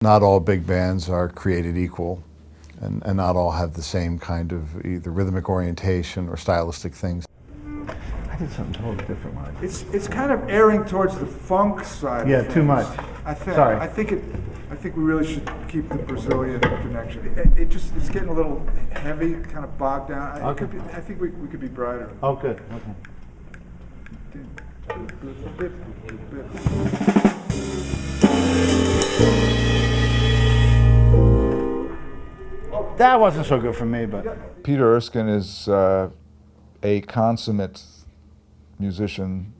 Not all big bands are created equal, and not all have the same kind of either rhythmic orientation or stylistic things. I did something totally different. It's kind of erring towards the funk side. Yeah, of too much. Sorry. I think we really should keep the Brazilian connection. It's getting a little heavy, kind of bogged down. Okay. I think we could be brighter. Oh, good. Okay. That wasn't so good for me, but Peter Erskine is a consummate musician.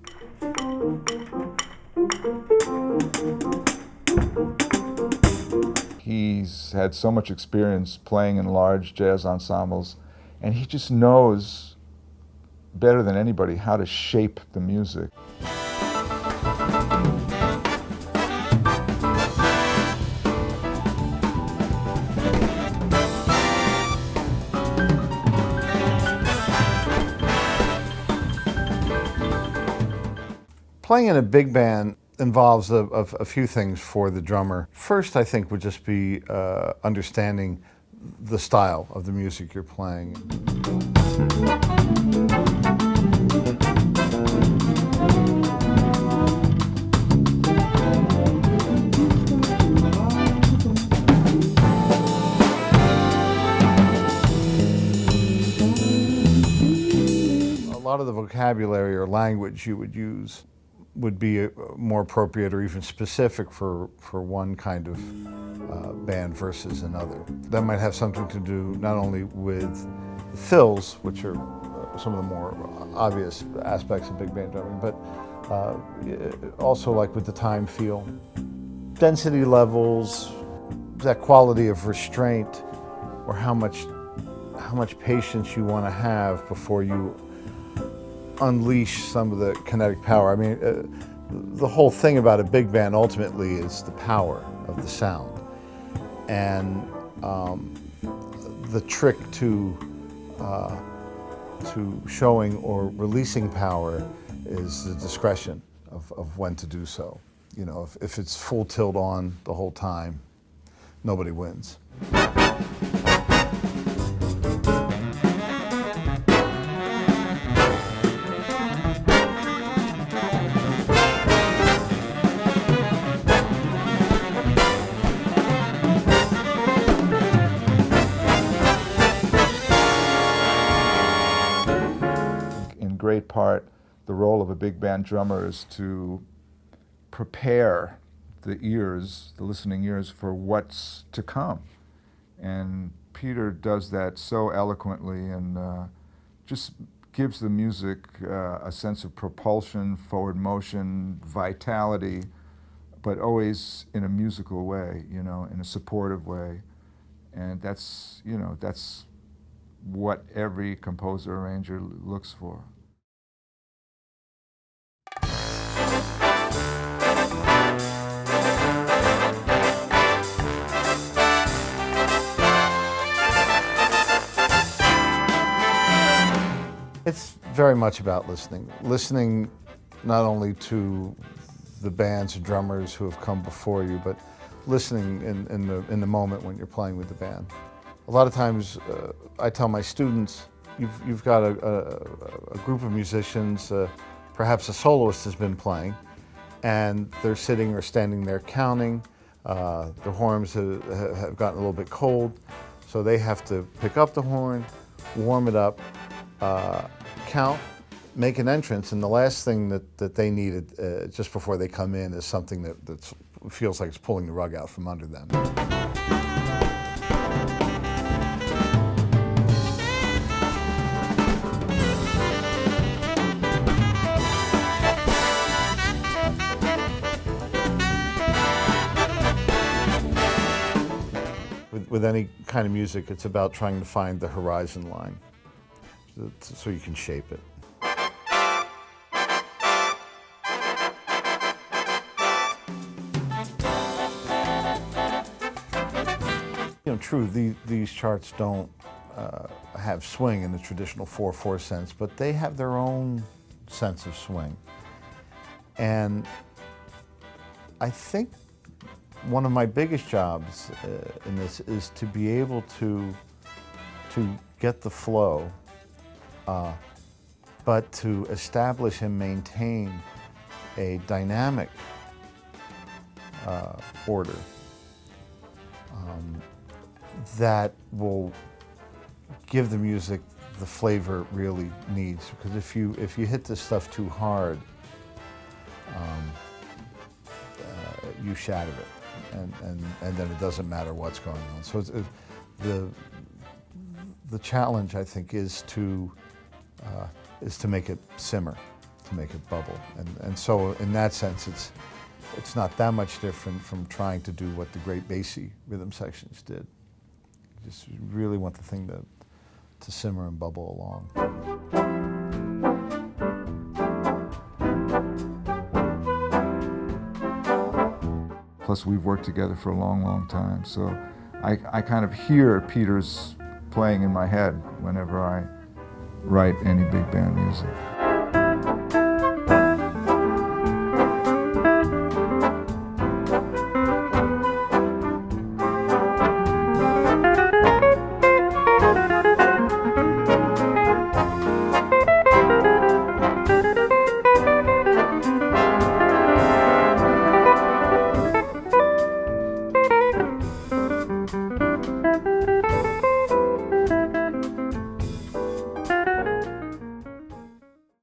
He's had so much experience playing in large jazz ensembles, and he just knows better than anybody how to shape the music. Playing in a big band involves a few things for the drummer. First, I think, would just be understanding the style of the music you're playing. A lot of the vocabulary or language you would use would be more appropriate or even specific for one kind of band versus another. That might have something to do not only with the fills, which are some of the more obvious aspects of big band drumming, but also like with the time feel. Density levels, that quality of restraint, or how much patience you want to have before you unleash some of the kinetic power. I mean, the whole thing about a big band ultimately is the power of the sound. And the trick to showing or releasing power is the discretion of when to do so. You know, if it's full tilt on the whole time, nobody wins. Great part, the role of a big band drummer is to prepare the ears, the listening ears, for what's to come. And Peter does that so eloquently and just gives the music a sense of propulsion, forward motion, vitality, but always in a musical way, you know, in a supportive way. And that's, you know, that's what every composer arranger looks for. It's very much about listening. Listening not only to the bands and drummers who have come before you, but listening in the moment when you're playing with the band. A lot of times I tell my students, you've got a group of musicians, perhaps a soloist has been playing, and they're sitting or standing there counting. The horns have gotten a little bit cold, so they have to pick up the horn, warm it up, count, make an entrance, and the last thing that they need just before they come in is something that feels like it's pulling the rug out from under them. With any kind of music, it's about trying to find the horizon line so you can shape it. You know, true, these charts don't have swing in the traditional 4/4 sense, but they have their own sense of swing. And I think one of my biggest jobs in this is to be able to get the flow, but to establish and maintain a dynamic order that will give the music the flavor it really needs. Because if you hit this stuff too hard, you shatter it, and then it doesn't matter what's going on. So the challenge, I think, is to make it simmer, to make it bubble, and so in that sense, it's not that much different from trying to do what the great bassy rhythm sections did. You just really want the thing to simmer and bubble along. Plus, we've worked together for a long, long time, so I kind of hear Peter's playing in my head whenever I write any big band music.